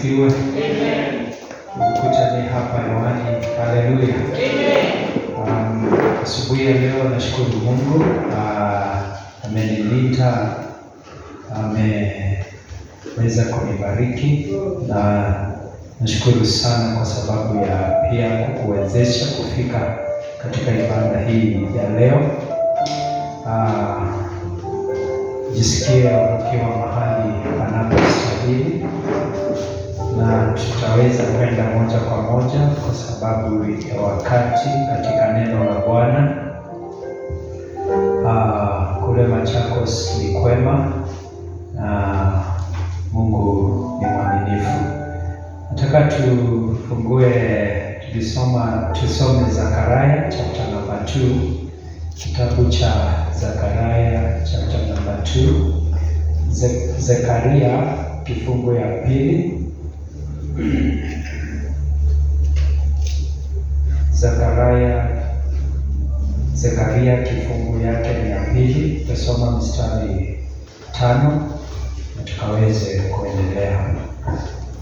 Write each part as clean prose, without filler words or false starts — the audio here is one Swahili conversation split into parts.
asifiwe. Amen. Tukutane hapa hewani. Haleluya. Amen. Asubuhi ya leo nashukuru Mungu amenilinda, ameweza kunibariki, na nashukuru sana kwa sababu ya pia kukuwezesha kufika katika ibada hii ya leo. Jisikie ukiwa mahali panapostahili, na tutaweza kwenda moja kwa moja kwa sababu ya wakati katika neno la Bwana. Kule Machakos ni kwema na Mungu ni mwaminifu. Nataka tusome Zakaria chapter number 2, kitabu cha Zakaria chapter number 2. Zakaria kifungu ya pili. Zakaria kifungu yake ni ya pili. Tutasoma mstari 5 na tukaweze kuendelea.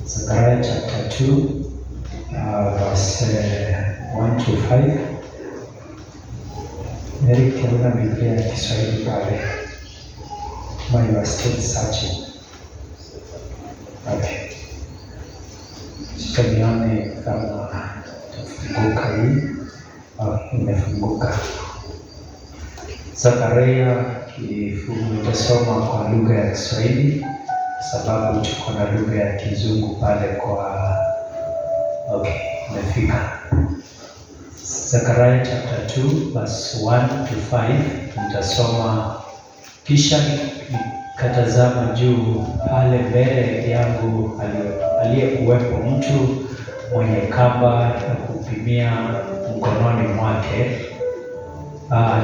Zakaria chapter 2 verse 1 to 5. Mary, kiona Biblia ya Kiswahili pale, my was still searching. Okay. Nione kama tafunguka hii. Imefunguka. Zakaria kifungu tutasoma kwa lugha ya Kiswahili sababu tuko na lugha ya Kizungu pale kwa imefika. Zakaria chapter 2 verse 1 to 5 nitasoma. Kisha nikatazama juu, pale mbele yangu aliyekuwepo mtu mwenye kamba ya kupimia mkononi mwake.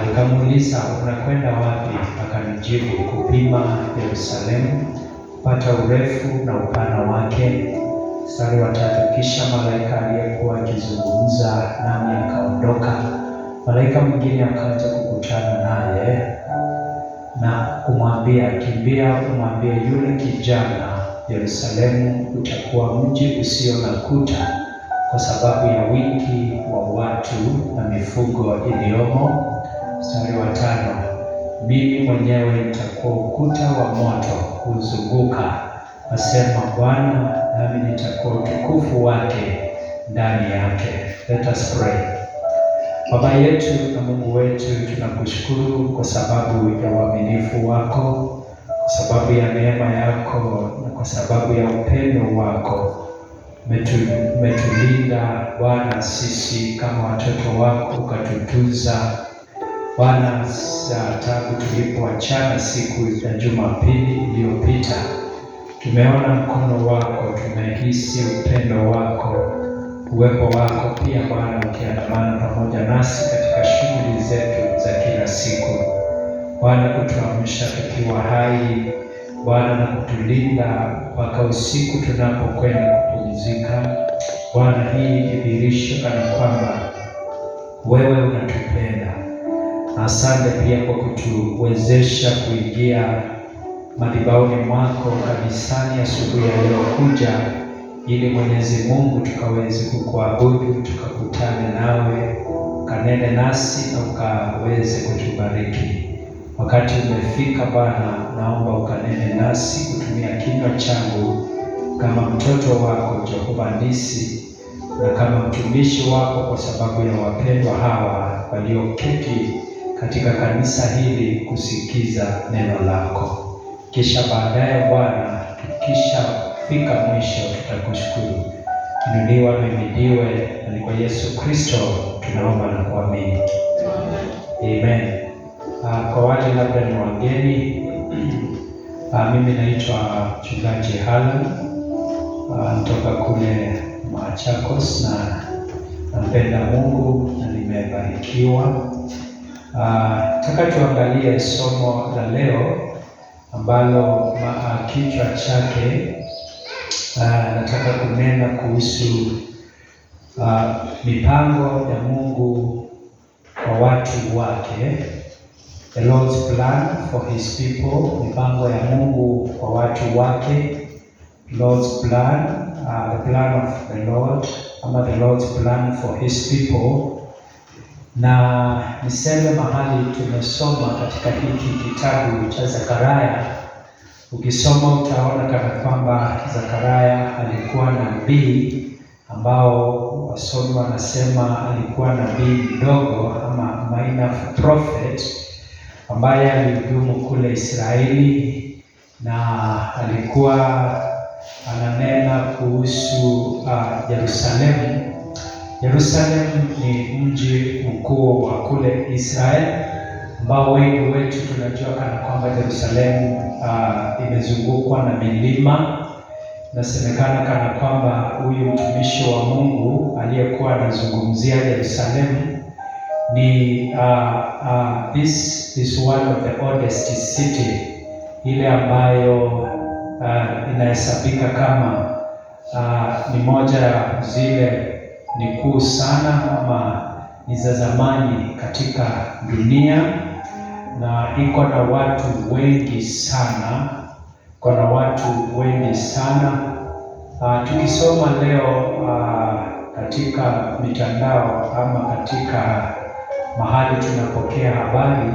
Nikamuuliza, unakwenda wapi? Akanijibu, kupima Yerusalemu, kupata urefu na upana wake. Mstari wa 3, kisha malaika aliyekuwa akizungumza nami akaondoka. Malaika mwingine akaja kukutana naye na kumwambia, kimbia umwambie yule kijana, Yerusalemu utakuwa mji usio na kuta kwa sababu ya wingi wa watu na mifugo iliyomo. Mstari wa 5, mimi mwenyewe nitakuwa ukuta wa moto kuzunguka, asema Bwana, nami nitakuwa utukufu wake ndani yake. Let us pray. Baba yetu na Mungu wetu, tunakushukuru kwa sababu ya uaminifu wako, kwa sababu ya neema yako, na kwa sababu ya upendo wako. Umetulinda Bwana sisi kama watoto wako, ukatutunza Bwana tangu tulipoachana siku ya Jumapili iliyopita. Tumeona mkono wako, tumehisi upendo wako, uwepo wako pia Bwana ukiandamana pamoja nasi katika shughuli zetu za kila siku. Bwana, kutuamsha tukiwa hai Bwana, na kutulinda mpaka usiku tunapokwenda kupumzika. Bwana, hii ni dhihirisho kana kwamba wewe unatupenda. Asante pia kwa kutuwezesha kuingia madhabahuni mwako kanisani asubuhi ya leo kuja ili Mwenyezi Mungu tukaweze kukuabudu, tukakutane nawe, kanene nasi na ukaweze kutubariki. Wakati umefika Bwana, naomba ukanene nasi kutumia kinywa changu kama mtoto wako Jehova Nisi, na kama mtumishi wako, kwa sababu ya wapendwa hawa walioketi katika kanisa hili kusikiza neno lako. Kisha baadaye Bwana, tukishafika mwisho tutakushukuru. Inuliwa na uhimidiwe, na ni kwa Yesu Kristo tunaomba na kuamini. Amen. Kwa wale labda ni wageni, mimi naitwa Mchungaji Halan, natoka kule Machakos, na nampenda Mungu na nimebarikiwa. Nataka tuangalie somo la leo ambalo kichwa chake nataka kunena kuhusu mipango ya Mungu kwa watu wake. The Lord's plan for his people, mipango ya Mungu kwa watu wake. Lord's plan the plan of the Lord, ama the Lord's plan for his people. Na niseme mahali tumesoma katika hiki kitabu cha Zekaria, ukisoma utaona kana kwamba Zekaria alikuwa nabii ambao wasomi wanasema alikuwa nabii mdogo ama minor prophet, ambaye alihudumu kule Israeli, na alikuwa ananena kuhusu Yerusalemu. Yerusalemu ni mji mkuu wa kule Israeli, ambao wengi wetu tunajua kana kwamba Yerusalemu imezungukwa na milima. Nasemekana kana kwamba huyu mtumishi wa Mungu aliyekuwa anazungumzia Yerusalemu ni this is one of the oldest city, ile ambayo inahesabika kama ni moja ya zile ni kuu sana ama ni za zamani katika dunia, na iko na watu wengi sana, tukisoma leo katika mitandao ama katika mahali tunapokea habari,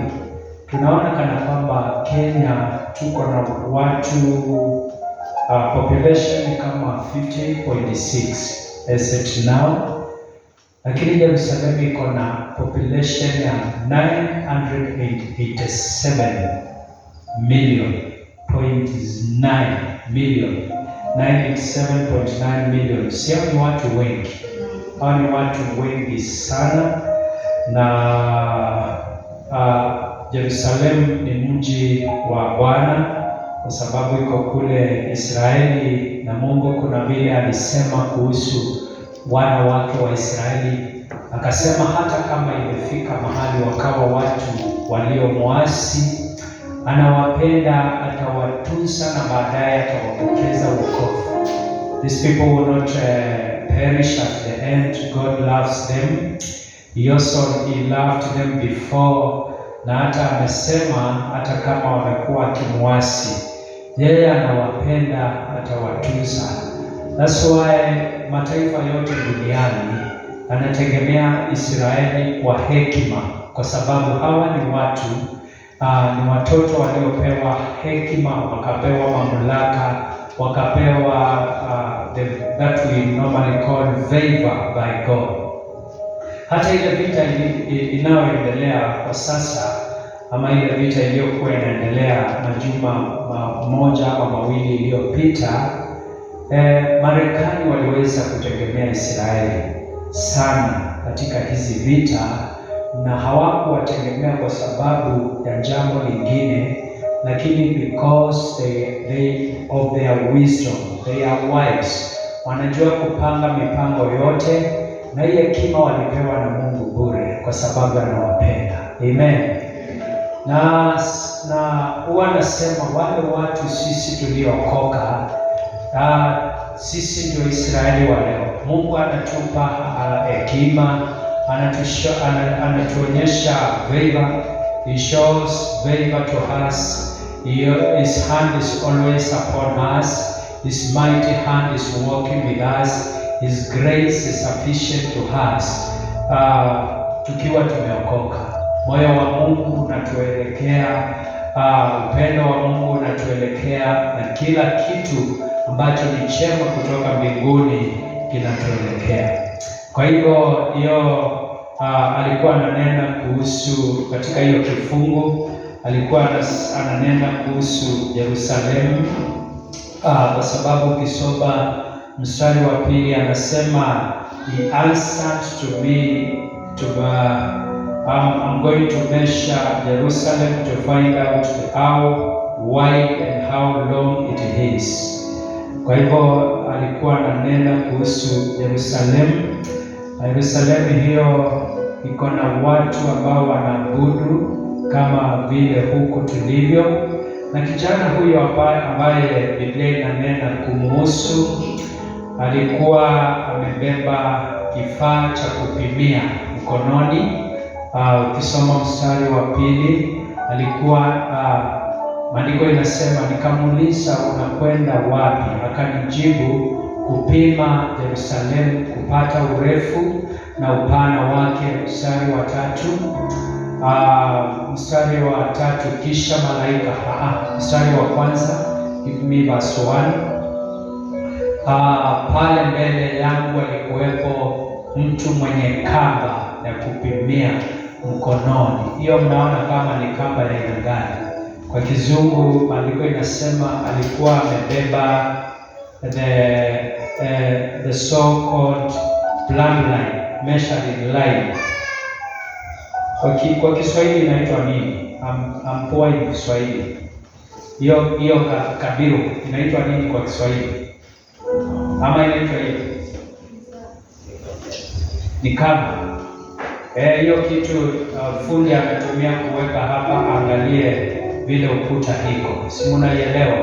tunaona kana kwamba Kenya tuko na watu population kama 50.6 as it now, lakini Yerusalemu iko na population ya 987 million, 97.9 million. Sio ni watu wengi, hao ni watu wengi sana. Na Yerusalemu ni mji wa Bwana kwa sababu iko kule Israeli, na Mungu kuna vile alisema kuhusu wana wake wa Israeli, akasema hata kama imefika mahali wakawa watu waliomwasi, anawapenda, atawatunza na baadaye atawapokeza wokovu. These people will not perish at the end. God loves them. He loved them before, na hata amesema hata kama wamekuwa wakimwasi, yeye anawapenda, atawatunza. That's why mataifa yote duniani anategemea Israeli kwa hekima, kwa sababu hawa ni watu ni watoto waliopewa hekima, wakapewa mamlaka, wakapewa that we normally call favor by God. Hata ile vita inayoendelea kwa sasa, ama ile vita iliyokuwa inaendelea majuma moja ama mawili iliyopita, Marekani waliweza kutegemea Israeli sana katika hizi vita, na hawakuwategemea kwa sababu ya jambo lingine, lakini because they of their wisdom, they are wise, wanajua kupanga mipango yote, na hii hekima walipewa na Mungu bure kwa sababu anawapenda. Amen. Na huwa nasema wale watu sisi tuliokoka, sisi ndio Israeli wa leo. Mungu anatupa hekima, anatuonyesha favor. He shows favor to us. His hand is always upon us. His mighty hand is working with us. His grace is sufficient to us. Tukiwa tumeokoka, moyo wa Mungu unatuelekea, upendo wa Mungu unatuelekea, na kila kitu ambacho ni chema kutoka mbinguni kinatuelekea. Kwa hivyo hiyo alikuwa ananena kuhusu, katika hiyo kifungu alikuwa ananena kuhusu Yerusalemu, kwa sababu ukisoma mstari wa pili anasema, he answered to me I'm going to measure Jerusalem to find out how wide and how long it is. Kwa hivyo alikuwa ananena kuhusu Yerusalemu. Yerusalemu hiyo iko na watu ambao wanaabudu kama vile huku tulivyo, na kijana huyo ambaye Biblia inanena kumuhusu alikuwa amebeba kifaa cha kupimia mkononi. Ukisoma mstari wa pili alikuwa maandiko inasema, nikamuuliza unakwenda wapi? Akanijibu, kupima Yerusalemu, kupata urefu na upana wake. Mstari wa 3, mstari wa 3, kisha malaika, mstari wa kwanza, give me verse 1. Pale mbele yangu alikuwepo mtu mwenye kamba ya kupimia mkononi. Hiyo mnaona kama ni kamba ya aina gani? Kwa Kizungu maandiko inasema alikuwa amebeba the so called bloodline, measuring line. Kwa Kiswahili inaitwa nini? Ampoa ni Kiswahili. Hiyo kabiru inaitwa nini kwa Kiswahili? Ama inaitwa hiyo? Ni kamba. Hiyo kitu fundi ametumia kuweka hapa, angalie vile ukuta iko. Si mnaielewa?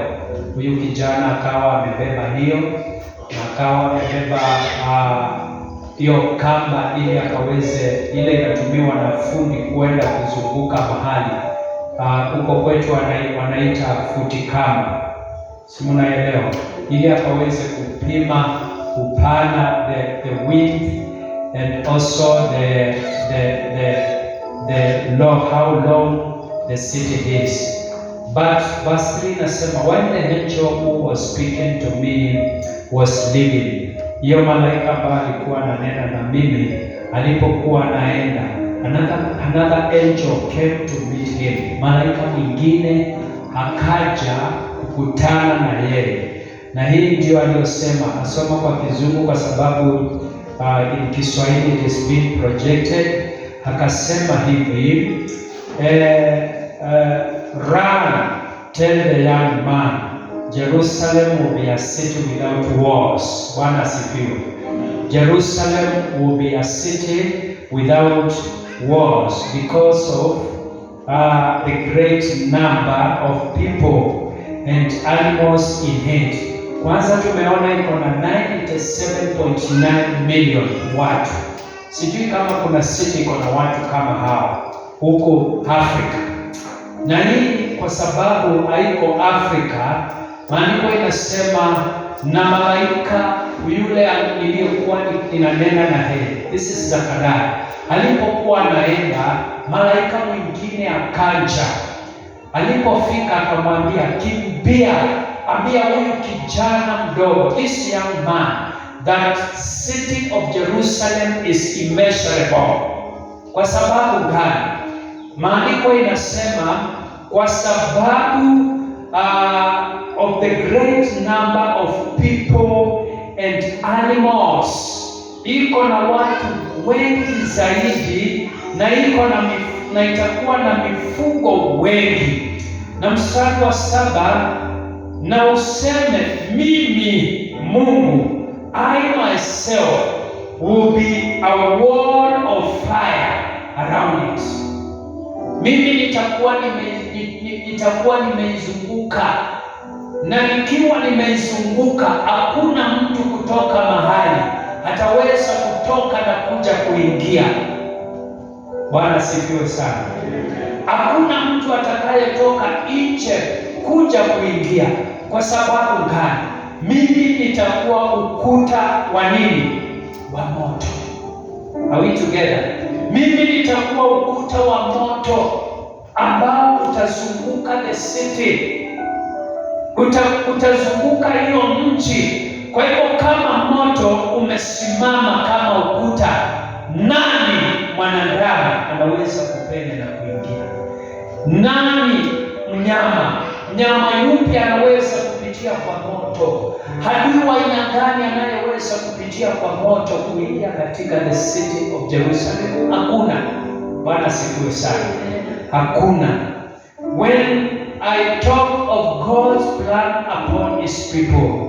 Huyu kijana akawa amebeba hiyo, na akawa amebeba hiyo kamba ili akaweze, ile inatumiwa na fundi kwenda kuzunguka mahali huko kwetu wanaita futi kamba. Si mnaelewa? Ili akaweze kupima upana, the width and also the long, how long the city is. But verse 3 nasema, when the angel who was speaking to me was leaving, hiyo malaika ambaye alikuwa ananena na mimi alipokuwa anaenda, another angel came to meet him. Malaika mwingine akaja kukutana na yeye, na hii ndio aliyosema. Nasoma kwa Kizungu kwa sababu in Kiswahili it is being projected. Akasema hivi, run, tell the young man, Jerusalem will be a city without walls. Bwana asifiwe. Jerusalem will be a city without walls because of the great number of people and animals in it. Kwanza tumeona iko na 97.9 million watu. Sijui kama kuna city iko na watu kama hao huko Afrika. Na hii kwa sababu haiko Afrika, maandiko inasema na malaika yule aliyekuwa ninanena na yeye, this is Zakaria, alipokuwa anaenda, malaika mwingine akaja. Alipofika akamwambia, kimbia, ambia huyu kijana mdogo, this young man, that city of Jerusalem is immeasurable. Kwa sababu gani? Maandiko inasema kwa sababu of the great number of people and animals. Iko na watu wengi zaidi, na itakuwa na mifugo wengi. Na mstari wa 7, na useme, mimi Mungu, I myself will be a wall of fire around it. Mimi nitakuwa nimeizunguka, na nikiwa nimeizunguka, hakuna mtu kutoka mahali ataweza kutoka na kuja kuingia. Bwana sifiwe sana. Hakuna mtu atakayetoka nje kuja kuingia. Kwa sababu gani? Mimi nitakuwa ukuta wa nini? Wa moto. Are we together? Mimi nitakuwa ukuta wa moto ambao utazunguka the city, utazunguka hiyo mji. Kwa hivyo kama moto umesimama kama ukuta, nani mwanadamu anaweza kupenya na kuingia? Nani mnyama yupi anaweza kupitia kwa moto? Adui wa aina gani anayeweza kupitia kwa moto kuingia katika the city of Jerusalem? Hakuna. Bwana sifiwe sana. Hakuna. When I talk of God's plan upon his people,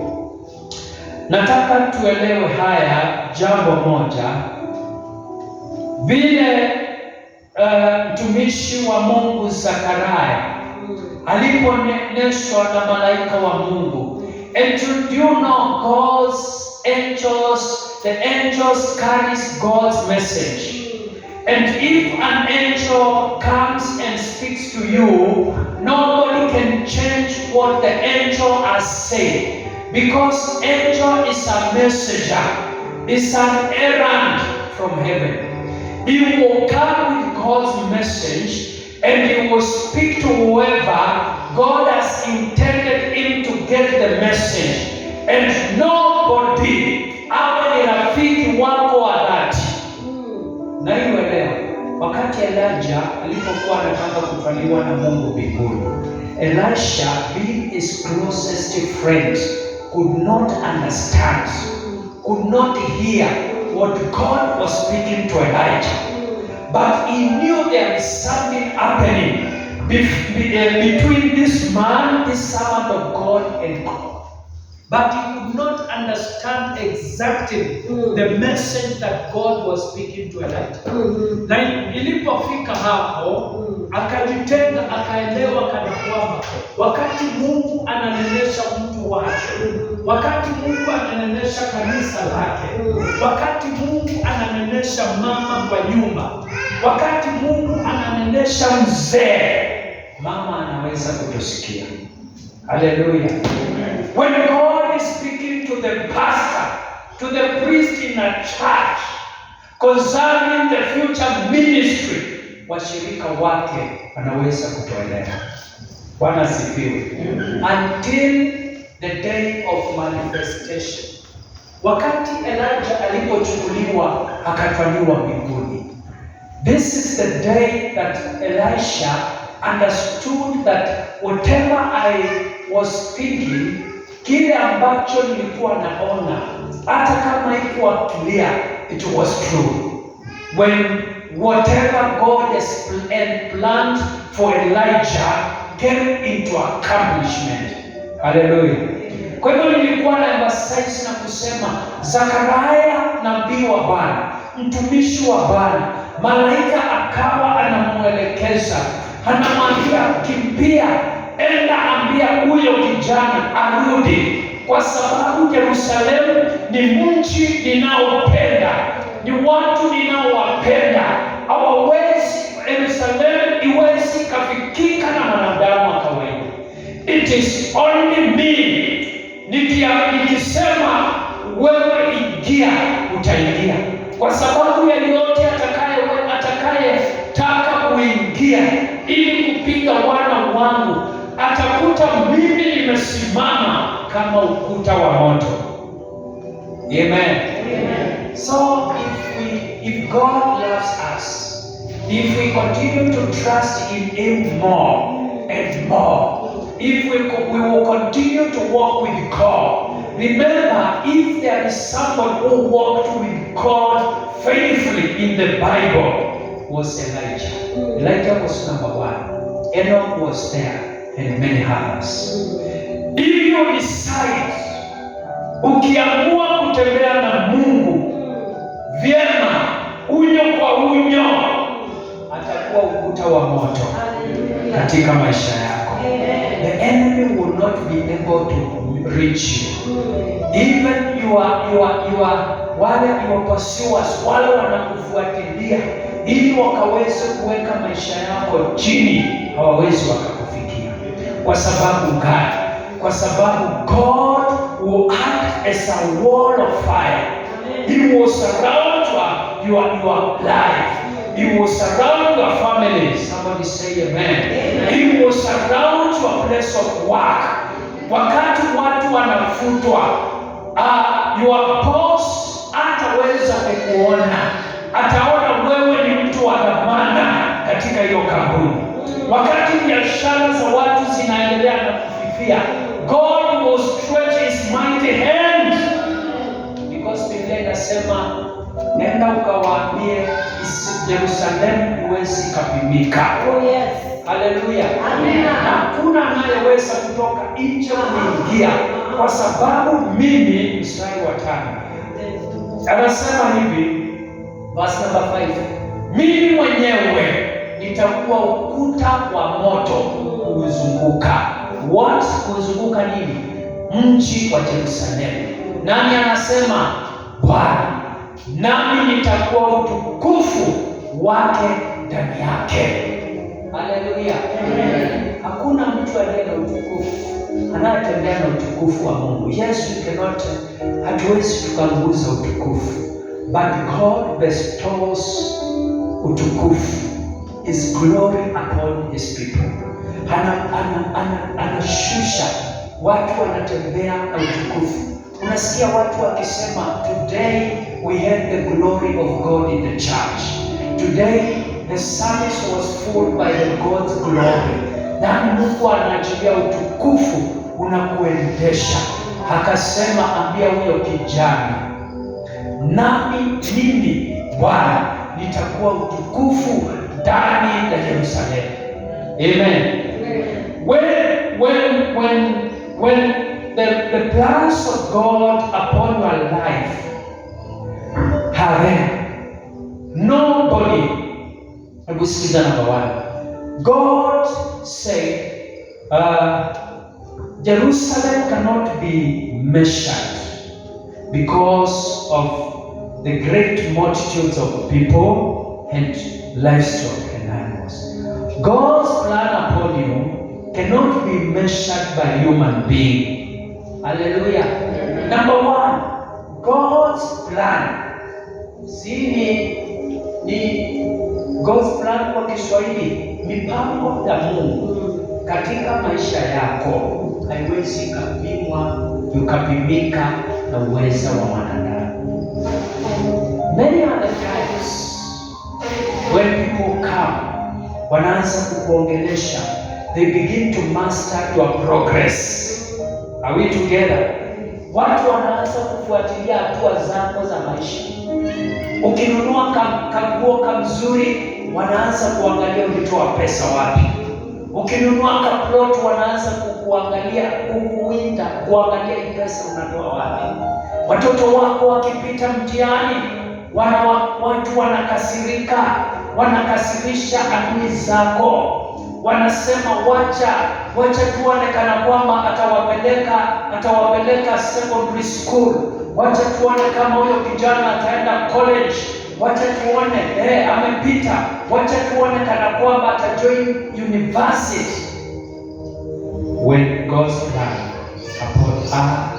nataka tuelewe haya jambo moja. Vile mtumishi wa Mungu Zakaria aliponeneshwa na malaika wa Mungu, and do you know God's angels, the angels carries God's message. And if an angel comes and speaks to you, nobody can change what the angel has said. Because angel is a messenger, is an errand from heaven. He will come with God's message and he will speak to whoever God has intended him to get the message. And nobody awe ni rafiki wako wa dhati. Na hiyo leo, wakati Elijah alipokuwa anataka kutwaliwa na Mungu mbinguni, Elisha, being his closest friend, could not understand, could not hear what God was speaking to Elijah. But he knew there is something happening between this man, this servant of God, and God. But he could not understand exactly the message that God was speaking to Elijah. Na ilipofika hapo, akajitenga, akaelewa kana kwamba wakati Mungu ananenesha mtu wake, wakati Mungu ananenesha kanisa lake, wakati Mungu ananenesha mama kwa nyumba, wakati Mungu ananenesha mzee, mama anaweza kutusikia. Hallelujah. When God is speaking to the pastor, to the priest in a church concerning the future ministry, washirika wake wanaweza kutoelewa. Bwana asifiwe. Until the day of manifestation. Wakati Elijah alipochukuliwa akatwaliwa mbinguni. This is the day that Elisha understood that whatever I was thinking, kile ambacho nilikuwa naona, hata kama haikuwa clear, it was true. When whatever God has planned for Elijah came into accomplishment. Hallelujah. Kwa hivyo nilikuwa na emphasize na kusema, Zakaria nabii wa Bwana, mtumishi wa Bwana, malaika akawa anamuelekeza, anamwambia kimbia, enda ambia huyo kijana arudi, kwa sababu Yerusalemu ni mji ninaopenda, ni watu ninaowapenda. Hawawezi, Yerusalemu iwezi kafikika na mwanadamu wa kawaida. It is only me. Nikisema wewe ingia, utaingia, kwa sababu yeyote atakayetaka kuingia ili kupiga wana wangu atakuta mimi nimesimama kama ukuta wa moto. Amen. Amen. So if God loves us, if we continue to trust in Him more and more, if we will continue to walk with God. Remember, if there is someone who walked with God faithfully in the Bible, was Elijah. Elijah was number one. Enoch was there, and many others. If you decide, ukiamua kutembea na Mungu vyema, unyo kwa unyo, atakuwa ukuta wa moto katika maisha yako. The enemy will not be able to reach you. Even your pursuers, wale wanakufuatilia ili wakaweze kuweka maisha yako chini, hawawezi wakakufikia. Kwa sababu gani? Kwa sababu God will act as a wall of fire. He will surround your life. He will surround your family. Somebody say amen. He will surround your place of work. Wakati watu wanafutwa, your boss hataweza kukuona. Ataona wewe ni mtu wa dhamana katika hiyo kampuni. Wakati biashara za watu zinaendelea na kufifia, God will stretch his mighty hand. Because Biblia inasema, nenda ukawaambie Yerusalemu huwezi kapimika. Oh yes. Haleluya. Amen. Hakuna anayeweza kutoka nje kuingia, kwa sababu mimi, mstari wa 5. Anasema hivi, verse number 5. Mimi mwenyewe nitakuwa ukuta wa moto kuzunguka. What? Kuzunguka nini? Mji wa Yerusalemu. Nani anasema? Bwana. Nami nitakuwa utukufu wake ndani yake. Haleluya. Hakuna mtu aliye na utukufu anatembea na utukufu wa Mungu. Yes, we cannot, hatuwezi tukanguza utukufu, but God bestows utukufu, His glory upon His people. Anashusha watu, wanatembea na utukufu. Unasikia watu wakisema, today we had the glory of God in the church. Today the service was full by the God's glory. Na Mungu anaachilia utukufu unakuendesha. Akasema, ambia huyo kijana, nami mimi Bwana nitakuwa utukufu ndani ya Yerusalemu. Amen. When the plans of God upon your life are there, nobody, sikiza number one, God said, Jerusalem cannot be measured because of the great multitudes of people and livestock and animals. God's plan upon you cannot be measured by human being. Hallelujah. Number one, God's plan. Ni God's plan kwa Kiswahili, mipango ya Mungu katika maisha yako haiwezi ukapimika na uwezo wa mwanadamu. Many other times when people come, wanaanza kukuongelesha, they begin to master your progress. Are we together? Watu wanaanza kufuatilia hatua zako za maisha. Ukinunua kaguo kamzuri, wanaanza kuangalia ulitoa pesa wapi. Ukinunua kaplot, wanaanza kukuangalia, kukuwinda, kuangalia pesa unatoa wapi. Watoto wako wakipita mtihani, watu wanakasirisha adui zako. Wanasema wacha tuone kana kwamba atawapeleka secondary school. Wacha tuone kama huyo kijana ataenda college. Wacha tuone amepita. Wacha tuone kana kwamba atajoin university. When God's plan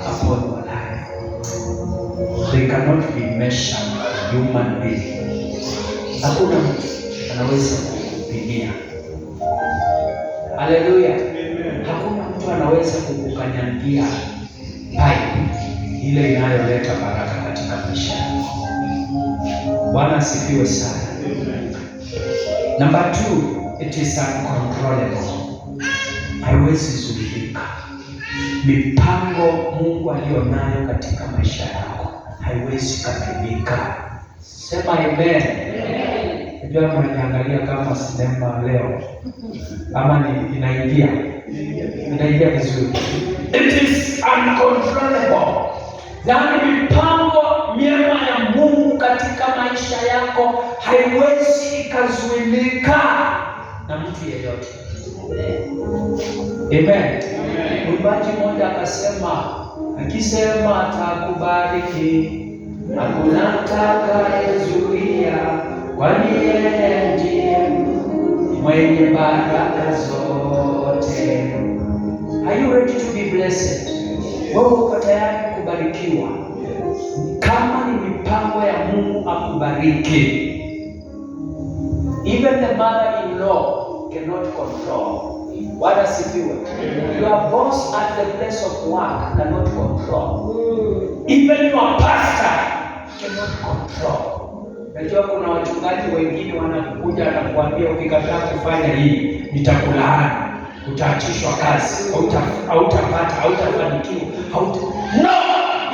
upon your life, they cannot be measured by human being. Hakuna mtu anaweza kupimia. Haleluya. Hakuna mtu anaweza kukukanyagia pipe ile inayoleta baraka katika maisha yako. Bwana asifiwe sana. Number 2, it is uncontrollable. Haiwezi zuilika. Mipango Mungu aliyonayo katika maisha yako haiwezi kupimika. Sema amen. Ndio mnaangalia kama sinema leo. Ama inaingia vizuri. It is uncontrollable. Yaani mipango miema ya Mungu katika maisha yako haiwezi ikazuilika na mtu yeyote. Amen. Mwimbaji mmoja akisema atakubariki, hakuna atakayezuia, kwani yeye ndiye mwenye baraka zote. Are you ready to be blessed? Wewe uko tayari kubarikiwa? Kama ni mipango ya Mungu akubariki. Even the mother-in-law cannot control. Bwana sifiwe. Your boss at the place of work cannot control. Even your pastor cannot control. Najua kuna wachungaji wengine wanakuja na kuambia, ukikataa kufanya hii nitakulaani, utaachishwa kazi, hautapata, hautafanikiwa. No!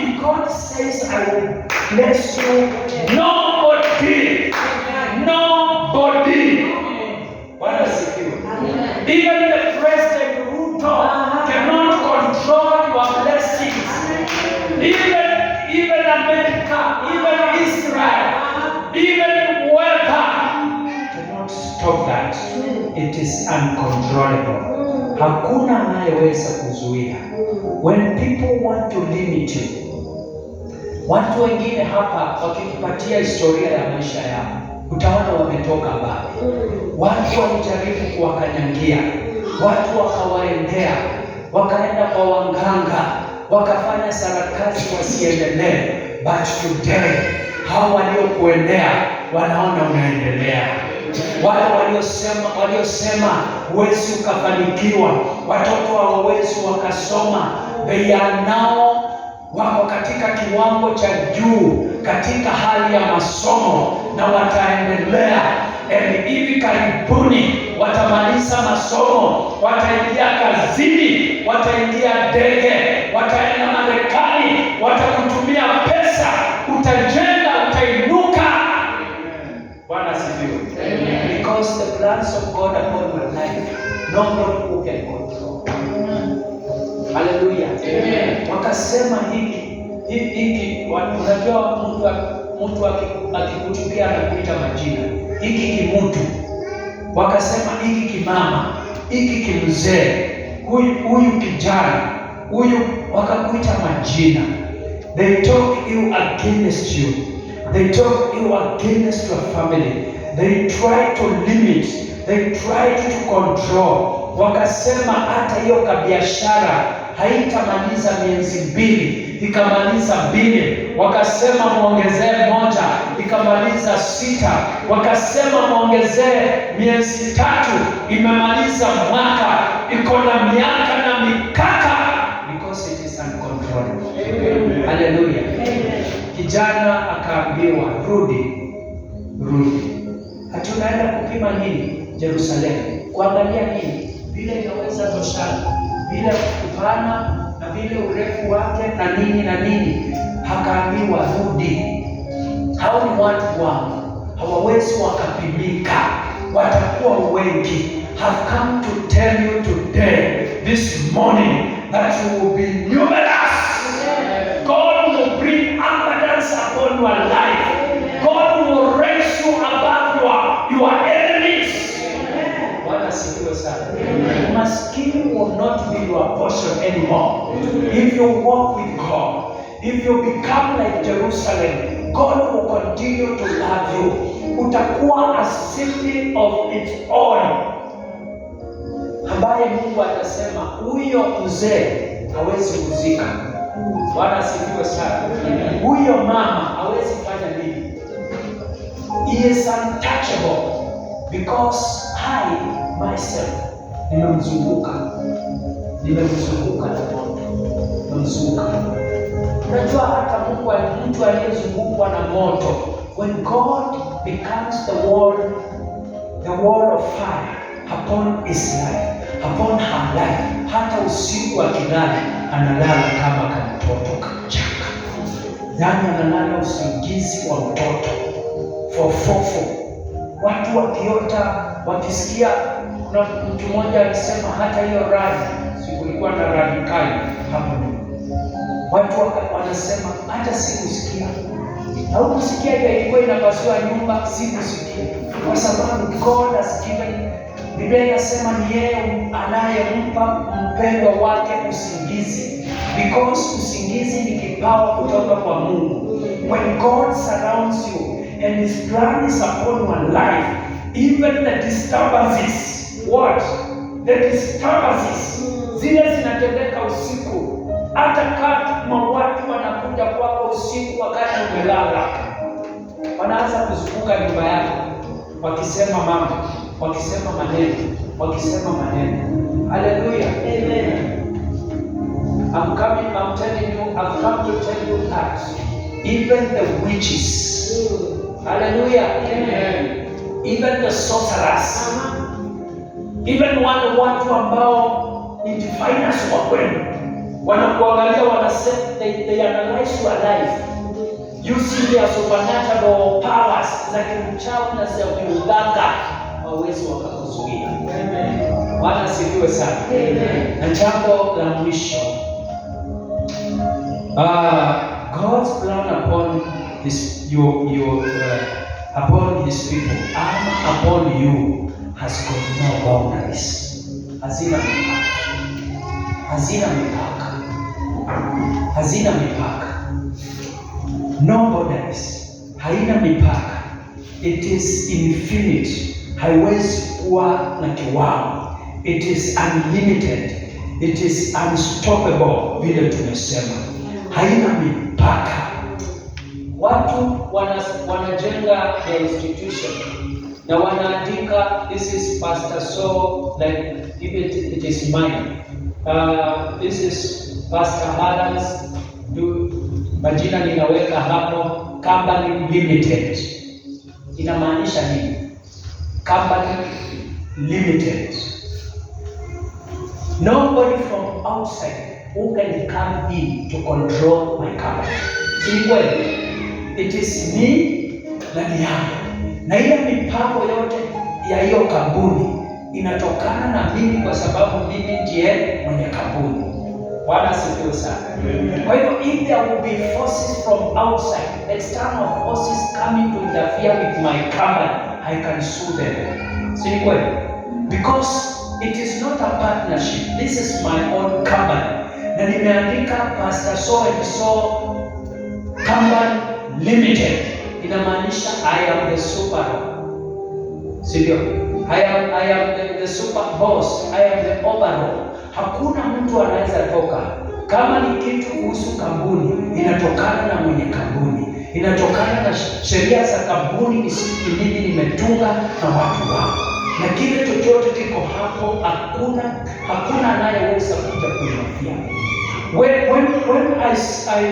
If God says I will bless you, nobody. Bwana sifiwe. Even the President Ruto cannot control your blessings. Even America, even Israel, even weather cannot stop that. It is uncontrollable. Hakuna anayeweza kuzuia. When people want to limit you, watu wengine hapa wakikupatia historia ya maisha yao, utaona wametoka mbali. Watu walijaribu kuwakanyagia, watu wakawaendea, wakaenda kwa waganga, wakafanya sarakasi wasiendelee. But today hao waliokuendea wanaona unaendelea. Wale waliosema huwezi ukafanikiwa, watoto hawawezi wakasoma, they are now wako katika kiwango cha juu katika hali ya masomo na wataendelea. Hivi karibuni watamaliza masomo, wataingia kazini, wataingia ndege, wataenda Marekani, watakutumia pesa, utajenga, utainuka. Bwana asifiwe. Because the plans of God upon your life, nobody who can control. Hallelujah. Amen. Wakasema hiki unajua mtu akikuchukia anakuita majina. Hiki kimutu. Wakasema hiki kimama, hiki kimzee, huyu kijana, huyu wakakuita majina. They talk you against you. They talk you against your family. They try to limit. They try to control. Wakasema hata hiyo kabiashara haitamaliza miezi 2, ikamaliza 2. Wakasema muongezee 1, ikamaliza 6. Wakasema muongezee miezi 3, imemaliza mwaka, iko na miaka na mikaka, because it is uncontrollable. Hallelujah. Kijana akaambiwa rudi. Hatunaenda kupima nini Yerusalemu? Kuangalia nini? Vile inaweza toshana, vile kupana na vile urefu wake na nini. Hakaambiwa rudi. Hao ni watu wangu, hawawezi wakapimika, watakuwa wengi. Have come to tell you today, this morning, that you will be numerous. God will bring abundance upon your life. God will raise you above your enemies. Bwana asifiwe sana. Umaskini will not be your portion anymore. If you walk with God, if you become like Jerusalem, God will continue to love you. Utakuwa a city of its own, ambaye Mungu atasema huyo mzee hawezi kuzika. Bwana asifiwe sana. Huyo mama hawezi fanya nini? He is untouchable because I myself nimemzunguka na moto. Unajua hata Mungu mtu aliyezungukwa na moto, when God becomes the wall of fire upon his life, upon her life, hata usiku akilala analala kama mtoto mchanga. Yaani analala usingizi wa mtoto fofofo. Watu wakiota, wakisikia. Kuna mtu mmoja alisema hata hiyo radi, kulikuwa na radi kali hapo. Watu wanasema hata sikusikia. Au kusikia ile ilikuwa inapasua nyumba, sikusikia. Kwa sababu God has given. Biblia inasema ni yeye anayempa mpendwa wake usingizi. Because usingizi ni kipawa kutoka kwa Mungu. When God surrounds you and his plan is upon your life, even the disturbances, the disturbances zile zinatendeka usiku, hata kama watu wanakuja kwako usiku wakati umelala, wanaanza kuzunguka nyumba yako wakisema mambo, wakisema maneno. Hallelujah. Amen. I've come to tell you that even the witches, hallelujah, amen, even the sorcerers, even watu ambao ni diviners wa kweli, wanakuangalia, wanasema, they analyze your life using their supernatural powers za kimchawi na za kiuganga, hawawezi wakakuzuia. Amen. Bwana asifiwe sana. Amen. Na jambo la mwisho, God's plan upon his upon his people, upon you, has got no boundaries. Hazina mipaka. No boundaries. Haina mipaka. It is infinite. Haiwezi kuwa na kiwango. It is unlimited. It is unstoppable, vile tumesema, haina mipaka. Watu wanajenga the institution na wanaandika, this is Pastor so, like if it is mine, this is Pastor Adams, majina ninaweka hapo, company limited. Inamaanisha nini? Company limited. Nobody from outside who can come in to control my company. It is me na ni yangu, na ile mipango yote ya hiyo kampuni inatokana na mimi, kwa sababu mimi ndiye mwenye kampuni. Bwana asifiwe sana. Kwa hivyo if there will be forces from outside, external forces coming to interfere with my company, I can sue them. Si kweli? Because it is not a partnership. This is my own company. Na nimeandika Pastor so and so company limited. Inamaanisha I am the super. Sivyo? I am the super boss. I am the overall. Hakuna mtu anaweza toka. Kama ni kitu kuhusu kampuni, inatokana na mwenye kampuni, inatokana na sheria za kampuni, mimi nimetunga na watu wangu, na kile chochote kiko hapo, hakuna anayeweza kuja kuingia. When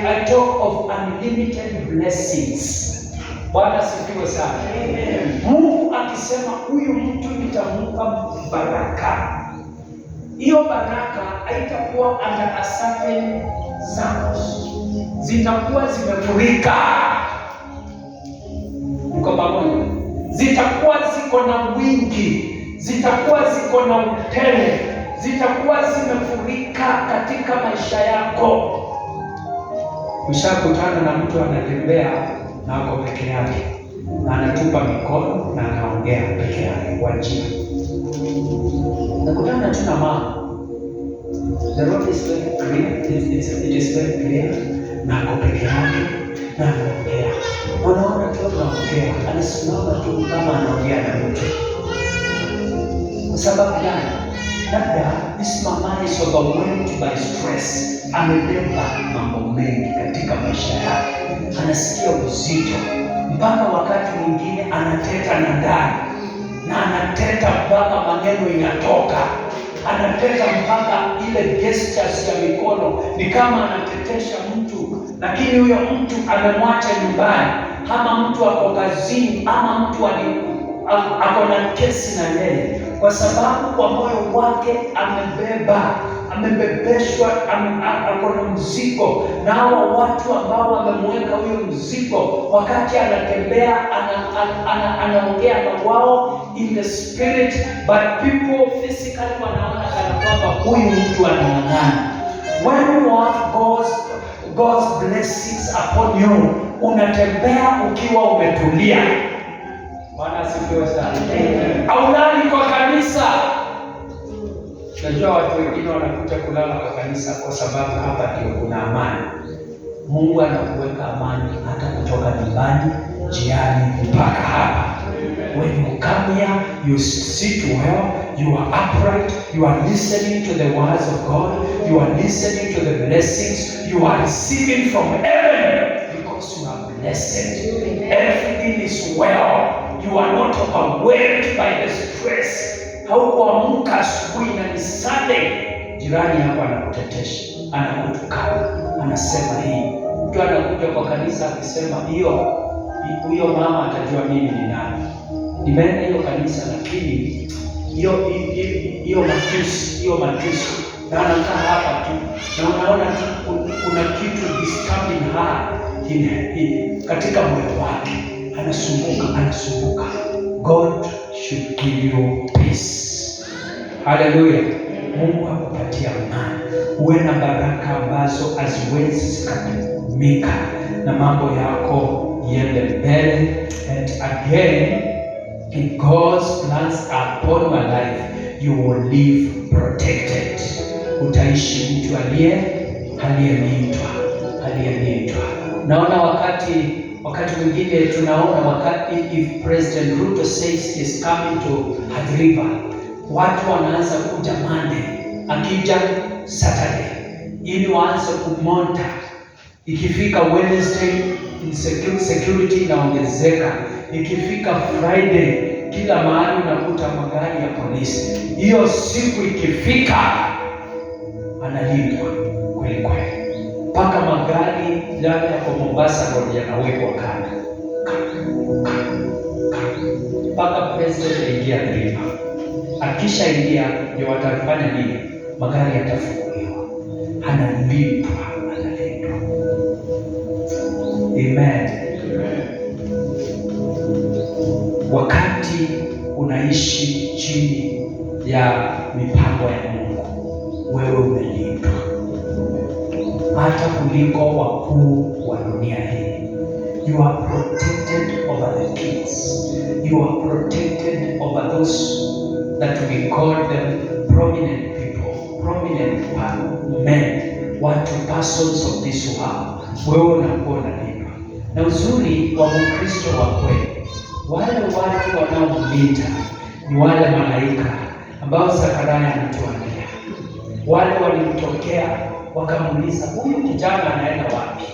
I talk of unlimited blessings, Bwana sifiwe sana. Mungu akisema huyu mtu nitampa baraka, hiyo baraka haitakuwa under a certain circumstance, zitakuwa zimefurika. Mko pamoja? Zitakuwa ziko na wingi, zitakuwa ziko na utele, zitakuwa zimefurika katika maisha yako. Ushakutana na mtu anatembea na ako peke yake, na anatupa mikono na anaongea peke yake kwa njia. Nakutana tu na mama, the road is very clear, it is very clear, na ako peke yake na anaongea. Unaona tu anaongea, anasimama tu kama anaongea na mtu. Kwa sababu gani? Labda this mama is overwhelmed by stress, amebeba mambo mengi katika maisha yake, anasikia uzito, mpaka wakati mwingine anateta na ndani, na anateta mpaka maneno inatoka, anateta mpaka ile gestures ya mikono ni kama anatetesha mtu, lakini huyo mtu amemwacha nyumbani, ama mtu ako kazini, ama mtu ako na kesi na yeye, kwa sababu kwa moyo wake amebebeshwa, ako na mzigo, na hawa watu ambao wamemweka huyo mzigo, wakati anatembea anaongea na wao in the spirit, but people physically wanaona kana kwamba huyu mtu anang'ang'ana. When you have God's blessings upon you, unatembea ukiwa umetulia. Bwana asifiwe sana. Haulali kwa kanisa. Najua watu wengine wanakuja kulala kwa kanisa kwa sababu hapa ndio kuna amani. Mungu anakuweka amani hata kutoka nyumbani, jiani, mpaka hapa. When you come here, you sit well, you are upright, you are listening to the words of God, you are listening to the blessings, you are receiving from heaven because you are blessed. Everything is well. You are not overwhelmed by the stress. Haukuamka asubuhi na ni Sunday, jirani hapa anakutetesha, anakutukana, anasema hii. Mtu anakuja kwa kanisa akisema huyo mama atajua mimi ni nani. Nimeenda hiyo kanisa, lakini hiyo matusi na anakaa hapa tu, na unaona tu kuna kitu disturbing her katika moyo wake. Anasumbuka. God should give you peace. Hallelujah. Mungu akupatia amani, uwe na baraka ambazo haziwezi zikapimika, na mambo yako iende mbele. And again, if God's plans are upon your life, you will live protected. Utaishi mtu aliyeitwa. Naona wakati mwingine tunaona if President Ruto says he is coming to Athi River, watu wanaanza kuja Monday, akija Saturday, ili waanze kumonta. Ikifika Wednesday, security inaongezeka. Ikifika Friday, kila mahali unakuta magari ya polisi. Hiyo siku ikifika, analindwa kweli kweli, mpaka magari yale ya Mombasa Road yanawekwa kando, mpaka president aingia driva. Akisha ingia ndio watafanya nini? Magari yatafunguliwa, analindwa, analindwa. Amen. Wakati unaishi chini ya mipango ya Mungu, wewe umelindwa hata kuliko wakuu wa dunia hii. You are protected over the kids. You are protected over those that we call them prominent people, prominent men, watu persons of this world. Wewe unakuwa unalindwa. Na uzuri wa Mkristo wa kweli, wale watu wanaomlinda ni wale malaika ambao Zakaria anatuambia. Wale walimtokea wakamuuliza, huyu kijana anaenda wapi?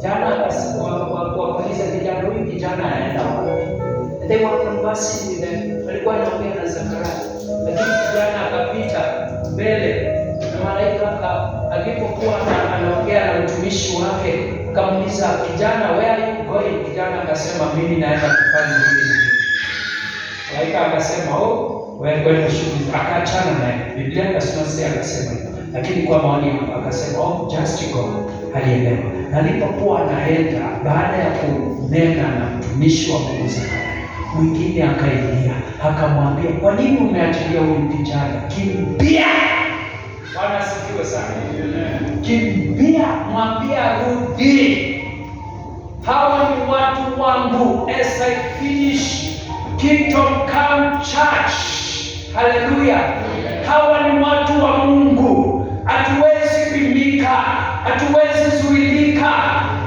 Jana wakauliza kijana, huyu kijana anaenda wapi? They were conversing with them. Walikuwa wanaongea na Zakaria. Lakini kijana akapita mbele na malaika alipokuwa anaongea na mtumishi wake, akamuuliza kijana, where are you going? Kijana akasema, mimi naenda kufanya hivi. Malaika akasema, wewe kwenda shughuli. Akaachana naye. Biblia inasema akasema, lakini kwa maoni yangu akasema, just go. Alielewa. Na alipokuwa anaenda, baada ya kunena na mtumishi wa Mungu Zakaria, mwingine akaingia akamwambia, kwa nini umeachilia huyu kijana? Kimbia! Bwana asifiwe sana. Kimbia, mwambia rudi. Hawa ni watu wangu. As I finish Kingdom Come Church. Hallelujah. Hawa ni watu wa Mungu. Hatuwezi pimika, hatuwezi zuilika.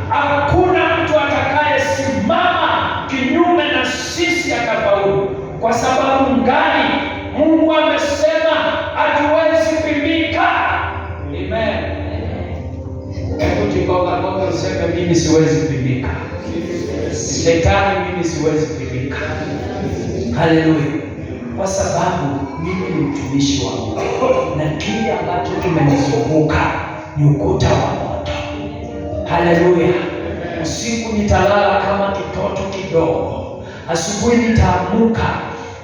Hakuna mtu atakayesimama kinyume na sisi akafaulu. Kwa sababu ngani? Mungu amesema hatuwezi pimika. Amen. Hebu jigonga useme, mimi siwezi pimika. Shetani, mimi siwezi pimika. Haleluya. Kwa sababu mimi ni mtumishi wa Mungu, na kile ambacho kimenizunguka ni ukuta wa moto. Haleluya. Usiku nitalala kama kitoto kidogo, asubuhi nitaamuka.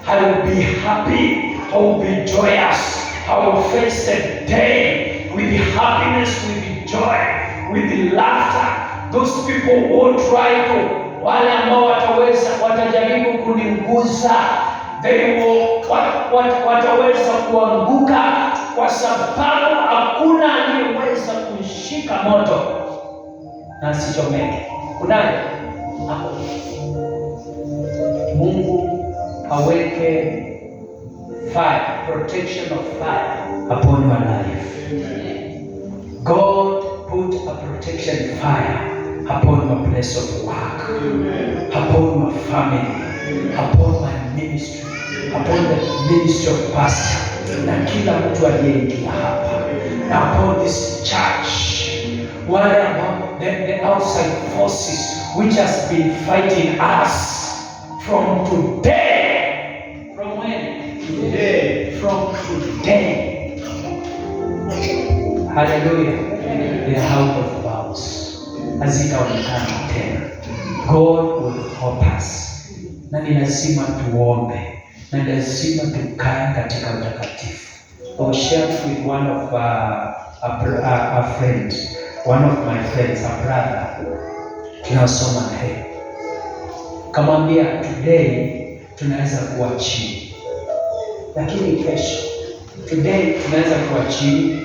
I will be happy, I will be joyous, I will face the day with happiness, with joy, with laughter. Those people who try to, wale ambao watajaribu kuniguza, they will wataweza kuanguka, kwa sababu hakuna aliyeweza kushika moto na asichomeke. Kunaye Mungu aweke fire, protection of fire upon your life. God put a protection fire upon your place of work, upon your family, upon my ministry, upon the ministry of pastor, na kila mtu aliyeingia hapa, na upon this church. Wale ambao the outside forces which has been fighting us from today. From when? Today. From today. Hallelujah. They are out of bounds. Hazitaonekana tena. God will help us. Na ni lazima tuombe, na lazima tukae katika utakatifu. I was shared with one of a friend, one of my friends, a brother. Tunasoma naye. Kamwambia, today tunaweza kuwa chini, lakini kesho, today tunaweza kuwa chini.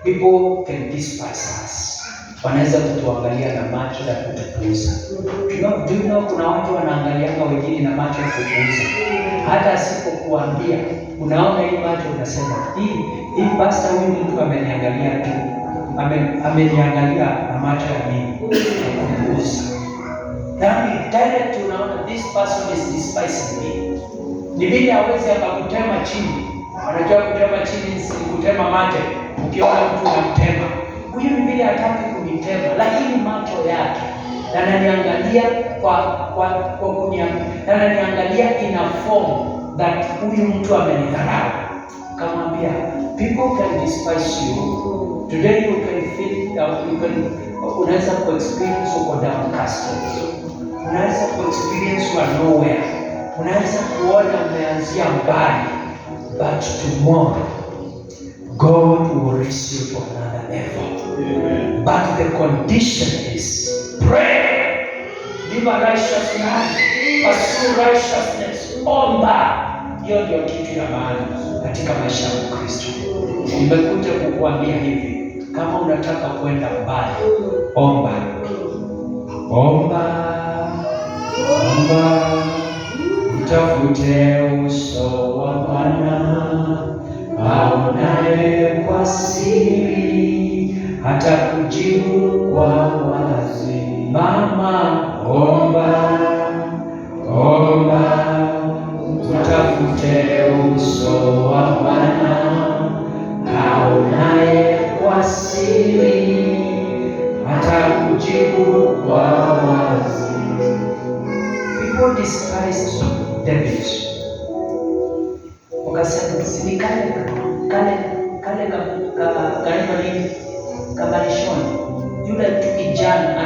People can despise us. Wanaweza kutuangalia na macho ya kutupuuza. Do you know kuna watu wanaangaliana wengine na macho ya kutupuuza. Hata asipokuambia, unaona hii macho unasema, hii pastor huyu mtu ameniangalia tu. Ameniangalia na macho ya nini? Kupuuza. Then direct unaona this person is despising me. Ni vile hawezi akakutema chini, Anajua kutema chini, si kutema mate. Ukiona mtu unamtema, huyu ni vile hataki kunitema, lakini macho yake yananiangalia kwa yananiangalia in a form that huyu mtu amenidharau. Kamwambia, people can despise you today, you can feel unaweza kuexperience uko downcasted, unaweza kuexperience you are nowhere, unaweza kuona umeanzia mbali, but tomorrow God will raise you to another level. But the condition is pray, live a righteous life, pursue righteousness, omba. Hiyo ndio kitu ya maana katika maisha ya Kristo. Nimekuja kukuambia hivi, kama unataka kwenda mbali, omba. Omba, omba, utafute uso wa Bwana aonaye kwa siri, hata kujibu kwa wazi. Mama, omba, omba, utafute uso wa Bwana aonaye kwa siri, hata kujibu kwa wazi. People despised David. Wakasema si kale kabalishoni, yule tu kijana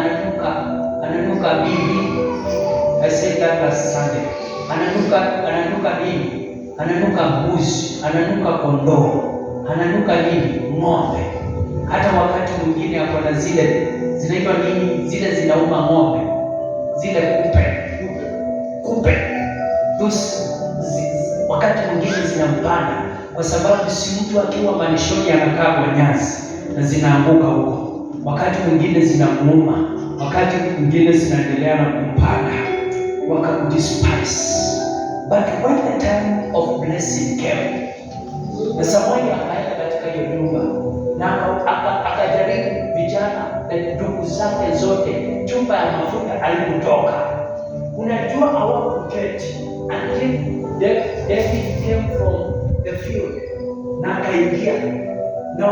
ananuka bibi. I said that last Sunday. Ananuka nini? Ananuka mbuzi, ananuka kondoo, ananuka nini? Ng'ombe. Hata wakati mwingine ako na zile zinaitwa nini? Zile zinauma ng'ombe, zile kupe. Wakati mwingine zinampanda, kwa sababu si mtu akiwa malishoni anakaa kwa nyasi na zinaanguka huko. Wakati mwingine zinamuuma, wakati mwingine zinaendelea na kumpanda, wakamdespise. But when the time of blessing came, na Samueli akaenda katika hiyo nyumba na akajaribu vijana na ndugu zake zote, chupa ya mafuta alikutoka. Unajua hawakuketi until David came from the field, na akaingia na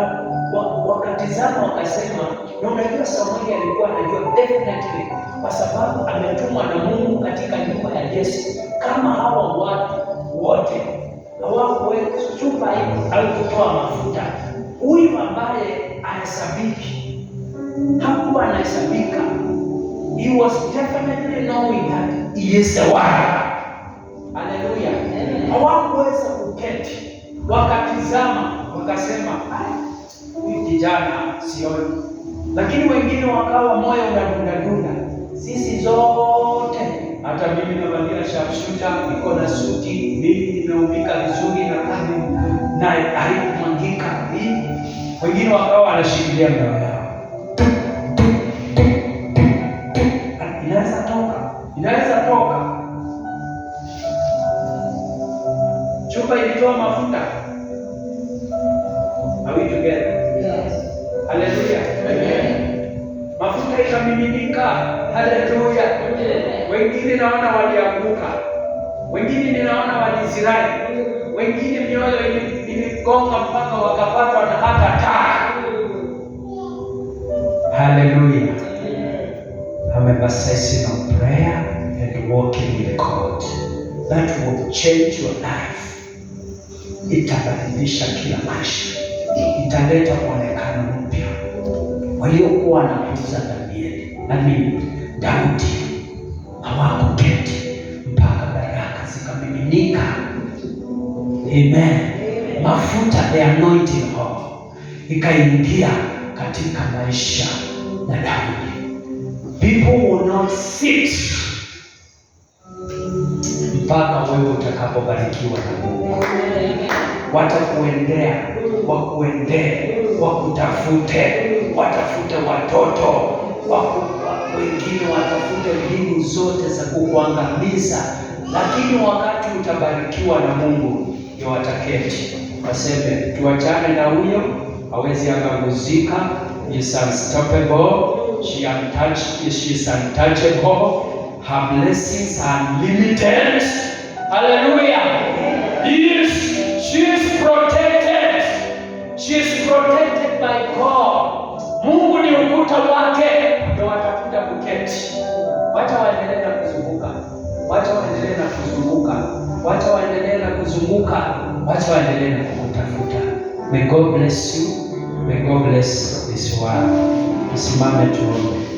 wakatizama wakasema, na unajua Samueli alikuwa anajua definitely, kwa sababu ametumwa na Mungu katika nyumba ya Jesse. Kama hawa watu wote hawakuweza chupa hii au kutoa mafuta, huyu ambaye anahesabiki hakuwa anahesabika. He was definitely knowing that he is the one. Haleluya. Hawakuweza kuketi, wakatizama wakasema, huyu kijana sioni. Lakini wengine wakawa moyo unadunda. Sisi zote, hata mimi navalia sharpshooter, niko na suti, mimi nimeumika vizuri na kani na haikumwangika. Wengine wakawa wanashikilia mioyo yao. Inaweza toka. Chupa ilitoa mafuta. Are we together? Yes. Hallelujah. Amen. Mafuta ikamiminika. Hallelujah. Wengine naona walianguka. Wengine ninaona walizirai. Wengine mioyo iligonga mpaka wakapatwa na hata taa. Hallelujah. I'm emphasizing on prayer and walking with God. That will change your life. Itabadilisha kila maisha. Italeta mwonekano mpya. Waliokuwa wanakuza Daudi hawakuketi mpaka baraka zikamiminika. Amen. Mafuta, the anointing oil, ikaingia katika maisha ya Daudi. People will not sit mpaka wewe utakapobarikiwa na Mungu. Watakuendea, wakutafute, watafute watoto, wengine watafute mbinu zote za kukuangamiza, lakini wakati utabarikiwa na Mungu ndio wataketi waseme, tuachane na huyo, hawezi angaguzika, is unstoppable, she is untouchable, her blessings are unlimited. Hallelujah. She is protected. by God. Mungu ni ukuta wake, ndio watakuja kuketi. Wacha waendelee na kuzunguka, wacha waendelee na kuzunguka, wacha waendelee na kuzunguka, wacha waendelee na kukutafuta. May God bless you. May God bless this world. Isimame tuombe.